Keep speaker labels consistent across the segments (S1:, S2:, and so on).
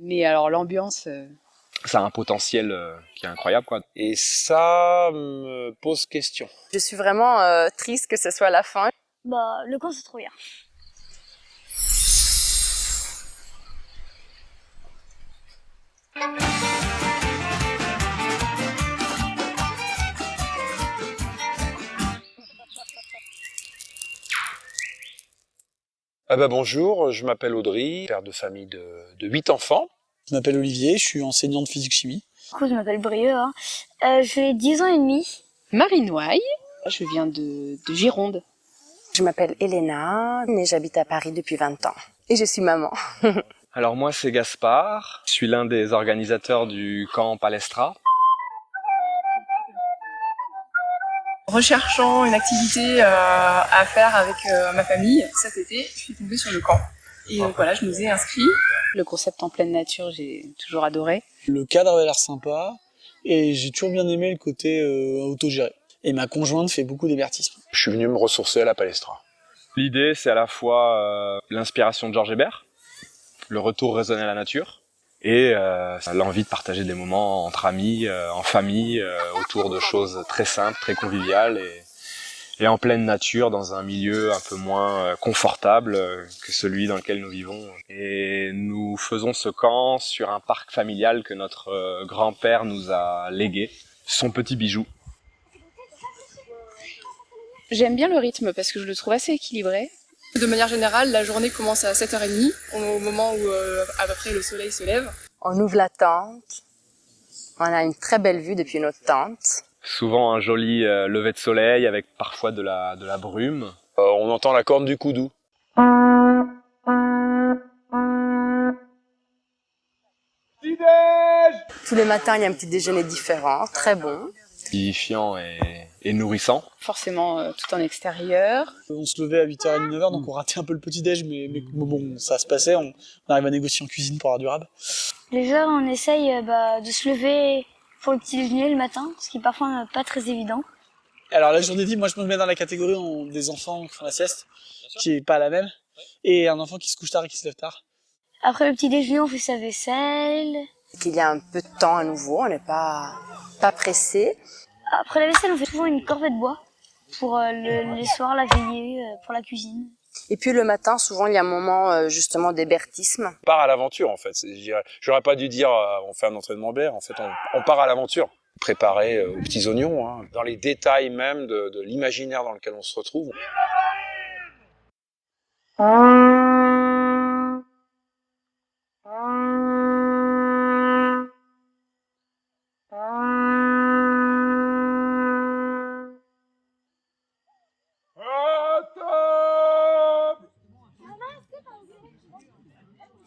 S1: Mais alors l'ambiance...
S2: Ça a un potentiel qui est incroyable, quoi.
S3: Et ça me pose question.
S4: Je suis vraiment triste que ce soit la fin.
S5: Bah, le camp, c'est trop bien.
S3: Bonjour, je m'appelle Audrey, père de famille de 8 enfants.
S6: Je m'appelle Olivier, je suis enseignant de physique-chimie.
S5: Du coup, je m'appelle Brieux, hein. J'ai 10 ans et demi.
S1: Marie Noailles, je viens de Gironde.
S4: Je m'appelle Elena et j'habite à Paris depuis 20 ans. Et je suis maman.
S2: Alors moi, c'est Gaspard. Je suis l'un des organisateurs du camp Palestra.
S7: Recherchant une activité à faire avec ma famille cet été, je suis tombée sur le camp. Et donc voilà, je nous ai inscrits.
S1: Le concept en pleine nature, j'ai toujours adoré.
S6: Le cadre avait l'air sympa et j'ai toujours bien aimé le côté autogéré. Et ma conjointe fait beaucoup d'hébertisme.
S3: Je suis venu me ressourcer à la Palestra.
S2: L'idée, c'est à la fois l'inspiration de Georges Hébert, le retour raisonné à la nature, et l'envie de partager des moments entre amis, en famille, autour de choses très simples, très conviviales, et en pleine nature, dans un milieu un peu moins confortable que celui dans lequel nous vivons. Et nous faisons ce camp sur un parc familial que notre grand-père nous a légué, son petit bijou.
S1: J'aime bien le rythme parce que je le trouve assez équilibré.
S7: De manière générale, la journée commence à 7h30, au moment où à peu près le soleil se lève.
S4: On ouvre la tente. On a une très belle vue depuis notre tente.
S2: Souvent un joli lever de soleil avec parfois de la brume.
S3: On entend la corne du koudou.
S4: Tous les matins, il y a un petit déjeuner différent, très bon.
S2: Vivifiant et nourrissant.
S1: Forcément tout en extérieur.
S6: On se levait à 8h30, 9h, donc on ratait un peu le petit-déj, mais bon, ça se passait, on arrive à négocier en cuisine pour avoir durable.
S5: Déjà, on essaye de se lever pour le petit déjeuner le matin, ce qui est parfois pas très évident.
S6: Alors la journée type, moi je me mets dans la catégorie des enfants qui font la sieste, qui est pas la même, et un enfant qui se couche tard et qui se lève tard.
S5: Après le petit déjeuner, on fait sa vaisselle.
S4: Qu'il y a un peu de temps à nouveau, on n'est pas pressé.
S5: Après la vaisselle, on fait toujours une corvée de bois pour les soirs, la veillée, pour la cuisine.
S4: Et puis le matin, souvent, il y a un moment justement d'hébertisme.
S3: On part à l'aventure, en fait. J'aurais pas dû dire on fait un entraînement berre. En fait, on part à l'aventure. Préparé aux petits oignons, hein, dans les détails même de l'imaginaire dans lequel on se retrouve.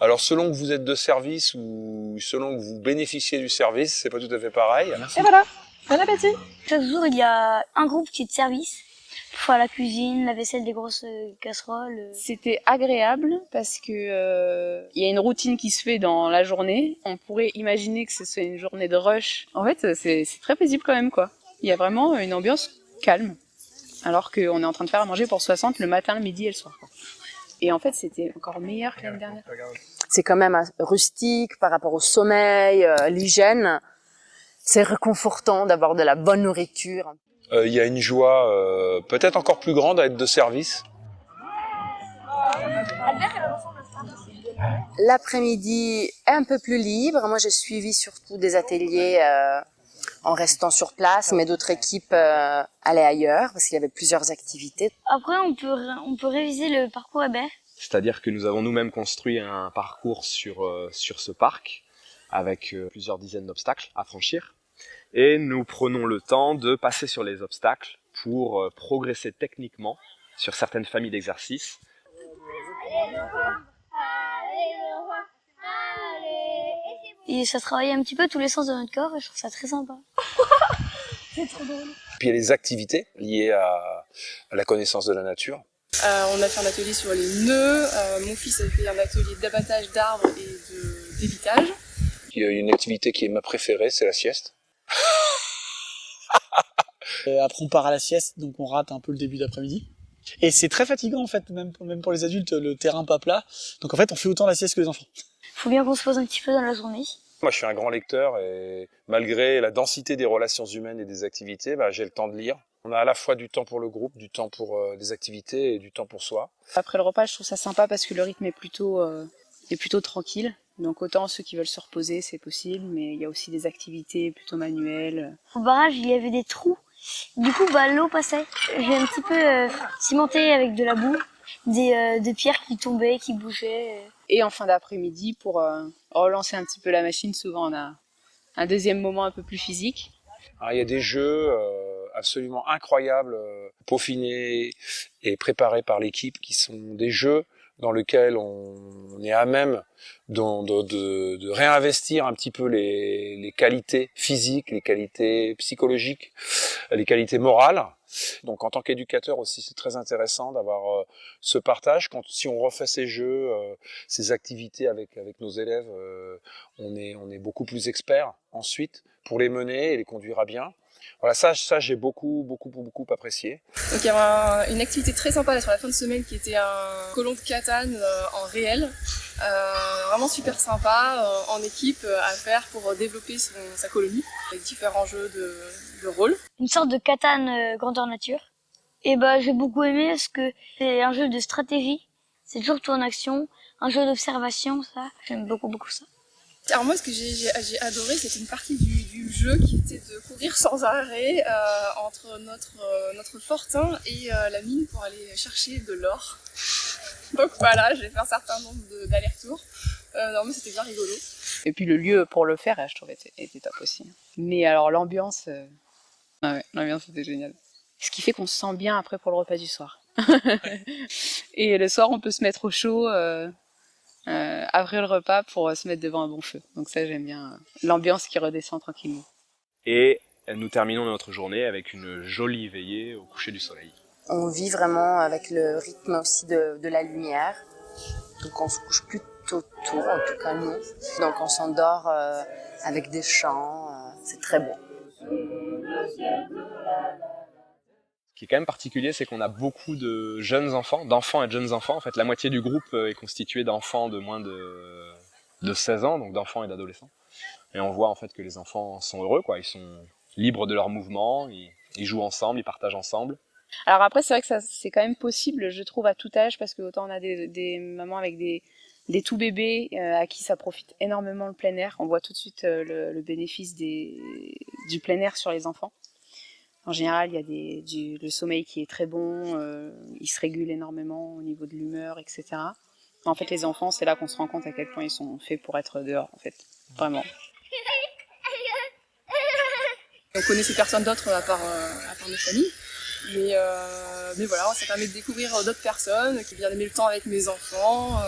S3: Alors selon que vous êtes de service ou selon que vous bénéficiez du service, c'est pas tout à fait pareil.
S7: Et voilà, bon appétit.
S5: Chaque jour, il y a un groupe qui est de service pour faire la cuisine, la vaisselle, des grosses casseroles.
S1: C'était agréable parce que il y a une routine qui se fait dans la journée. On pourrait imaginer que ce soit une journée de rush. En fait, c'est très paisible quand même, quoi. Il y a vraiment une ambiance calme. Alors qu'on est en train de faire à manger pour 60 le matin, le midi et le soir, quoi. Et en fait, c'était encore meilleur que l'année dernière.
S4: C'est quand même rustique par rapport au sommeil, l'hygiène. C'est réconfortant d'avoir de la bonne nourriture.
S3: Il y a une joie peut-être encore plus grande à être de service.
S4: L'après-midi est un peu plus libre. Moi, j'ai suivi surtout des ateliers en restant sur place, mais d'autres équipes allaient ailleurs parce qu'il y avait plusieurs activités.
S5: Après, on peut réviser le parcours Hébert.
S2: C'est-à-dire que nous avons nous-mêmes construit un parcours sur ce parc avec plusieurs dizaines d'obstacles à franchir. Et nous prenons le temps de passer sur les obstacles pour progresser techniquement sur certaines familles d'exercices.
S5: Et ça travaille un petit peu tous les sens de notre corps et je trouve ça très sympa. C'est trop drôle.
S3: Puis il y a les activités liées à la connaissance de la nature.
S7: On a fait un atelier sur les nœuds. Mon fils a fait un atelier d'abattage d'arbres et d'évitage.
S3: Il y a une activité qui est ma préférée, c'est la sieste.
S6: Après on part à la sieste, donc on rate un peu le début d'après-midi. Et c'est très fatigant en fait, même pour les adultes, le terrain pas plat. Donc en fait on fait autant la sieste que les enfants.
S5: Faut bien qu'on se pose un petit peu dans la journée.
S3: Moi, je suis un grand lecteur et malgré la densité des relations humaines et des activités, j'ai le temps de lire. On a à la fois du temps pour le groupe, du temps pour des activités et du temps pour soi.
S1: Après le repas, je trouve ça sympa parce que le rythme est plutôt tranquille. Donc autant ceux qui veulent se reposer, c'est possible, mais il y a aussi des activités plutôt manuelles.
S5: Au barrage, il y avait des trous. Du coup, l'eau passait. J'ai un petit peu cimenté avec de la boue, des pierres qui tombaient, qui bougeaient.
S1: Et en fin d'après-midi, pour relancer un petit peu la machine, souvent on a un deuxième moment un peu plus physique.
S3: Alors, il y a des jeux absolument incroyables, peaufinés et préparés par l'équipe, qui sont des jeux dans lesquels on est à même de réinvestir un petit peu les qualités physiques, les qualités psychologiques, les qualités morales. Donc en tant qu'éducateur aussi, c'est très intéressant d'avoir ce partage. Si on refait ces jeux, ces activités avec nos élèves, on est beaucoup plus expert ensuite pour les mener et les conduire à bien. Voilà, ça j'ai beaucoup apprécié.
S7: Donc il y avait une activité très sympa là, sur la fin de semaine qui était un colon de Catane en réel. Vraiment super sympa, en équipe à faire pour développer sa colonie avec différents jeux de rôle.
S5: Une sorte de Catane grandeur nature. Et j'ai beaucoup aimé parce que c'est un jeu de stratégie. C'est toujours tout en action. Un jeu d'observation, ça. J'aime beaucoup ça.
S7: Alors moi, ce que j'ai adoré, c'était une partie du jeu qui était de courir sans arrêt entre notre fortin et la mine pour aller chercher de l'or. Donc voilà, j'ai fait un certain nombre d'allers-retours. Non mais c'était bien rigolo.
S1: Et puis le lieu pour le faire, je trouvais, était top aussi. Mais alors l'ambiance, l'ambiance était géniale. Ce qui fait qu'on se sent bien après pour le repas du soir. Et le soir, on peut se mettre au chaud après le repas pour se mettre devant un bon feu. Donc ça, j'aime bien l'ambiance qui redescend tranquillement.
S2: Et nous terminons notre journée avec une jolie veillée au coucher du soleil.
S4: On vit vraiment avec le rythme aussi de la lumière. Donc on se couche plutôt tôt, en tout cas nous. Donc on s'endort avec des chants, c'est très beau.
S2: Ce qui est quand même particulier, c'est qu'on a beaucoup de jeunes enfants, d'enfants et de jeunes enfants. En fait, la moitié du groupe est constituée d'enfants de moins de 16 ans, donc d'enfants et d'adolescents. Et on voit en fait que les enfants sont heureux, quoi. Ils sont libres de leurs mouvements, ils jouent ensemble, ils partagent ensemble.
S1: Alors après, c'est vrai que ça, c'est quand même possible, je trouve, à tout âge, parce que autant on a des mamans avec des tout bébés à qui ça profite énormément le plein air. On voit tout de suite le bénéfice du plein air sur les enfants. En général, il y a le sommeil qui est très bon, il se régule énormément au niveau de l'humeur, etc. En fait, les enfants, c'est là qu'on se rend compte à quel point ils sont faits pour être dehors, en fait. Vraiment.
S7: On connaît ces personnes d'autres à part nos familles. Mais voilà, ça permet de découvrir d'autres personnes qui viennent aimer le temps avec mes enfants,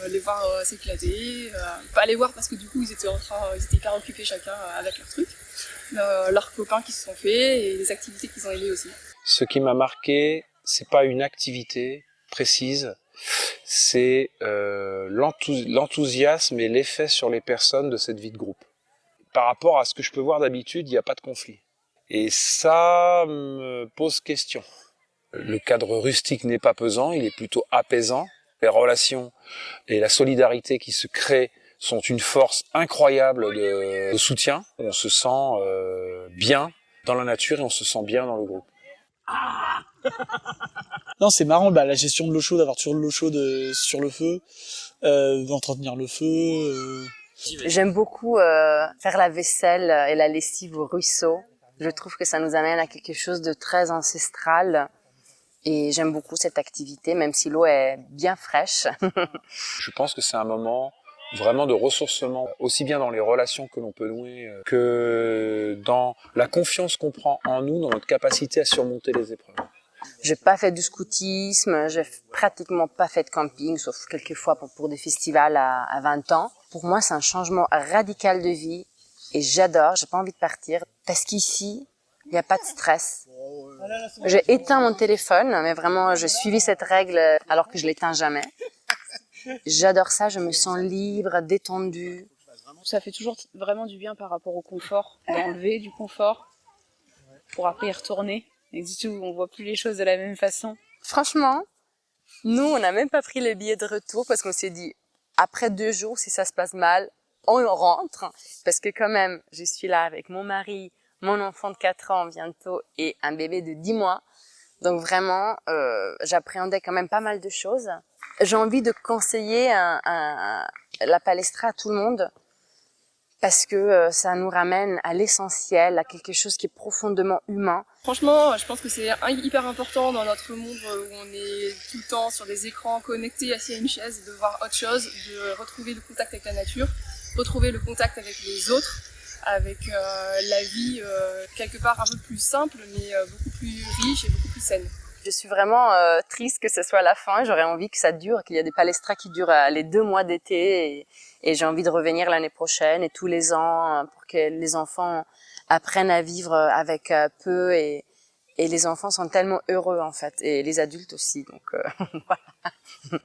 S7: les voir s'éclater, pas les voir parce que du coup ils étaient hyper occupés chacun avec leurs trucs, leurs copains qui se sont faits et les activités qu'ils ont aimées aussi.
S3: Ce qui m'a marqué, c'est pas une activité précise, c'est l'enthousiasme et l'effet sur les personnes de cette vie de groupe. Par rapport à ce que je peux voir d'habitude, il n'y a pas de conflit. Et ça me pose question. Le cadre rustique n'est pas pesant, il est plutôt apaisant. Les relations et la solidarité qui se créent sont une force incroyable de soutien. On se sent bien dans la nature et on se sent bien dans le groupe.
S6: Non, c'est marrant, la gestion de l'eau chaude, d'avoir toujours de l'eau chaude sur le feu, d'entretenir le feu.
S4: J'aime beaucoup faire la vaisselle et la lessive au ruisseau. Je trouve que ça nous amène à quelque chose de très ancestral et j'aime beaucoup cette activité, même si l'eau est bien fraîche.
S3: Je pense que c'est un moment vraiment de ressourcement, aussi bien dans les relations que l'on peut nouer que dans la confiance qu'on prend en nous, dans notre capacité à surmonter les épreuves.
S4: J'ai pas fait du scoutisme, j'ai pratiquement pas fait de camping, sauf quelques fois pour des festivals à 20 ans. Pour moi, c'est un changement radical de vie et j'adore, j'ai pas envie de partir parce qu'ici, il n'y a pas de stress. J'ai éteint mon téléphone, mais vraiment, j'ai suivi cette règle alors que je l'éteins jamais. J'adore ça, je me sens libre, détendue.
S1: Ça fait toujours vraiment du bien par rapport au confort, d'enlever du confort pour après y retourner. Et du tout, on voit plus les choses de la même façon.
S4: Franchement, nous, on n'a même pas pris le billet de retour parce qu'on s'est dit, après 2 jours, si ça se passe mal, on rentre. Parce que quand même, je suis là avec mon mari, mon enfant de 4 ans bientôt et un bébé de 10 mois. Donc vraiment, j'appréhendais quand même pas mal de choses. J'ai envie de conseiller la palestra à tout le monde parce que ça nous ramène à l'essentiel, à quelque chose qui est profondément humain.
S7: Franchement, je pense que c'est hyper important dans notre monde où on est tout le temps sur des écrans connectés, assis à une chaise, de voir autre chose, de retrouver le contact avec la nature, retrouver le contact avec les autres, avec la vie quelque part un peu plus simple, mais beaucoup plus riche et beaucoup plus saine.
S4: Je suis vraiment triste que ce soit la fin. J'aurais envie que ça dure, qu'il y ait des palestras qui durent les 2 mois d'été. Et j'ai envie de revenir l'année prochaine et tous les ans pour que les enfants apprennent à vivre avec peu. Et les enfants sont tellement heureux en fait. Et les adultes aussi. Donc voilà.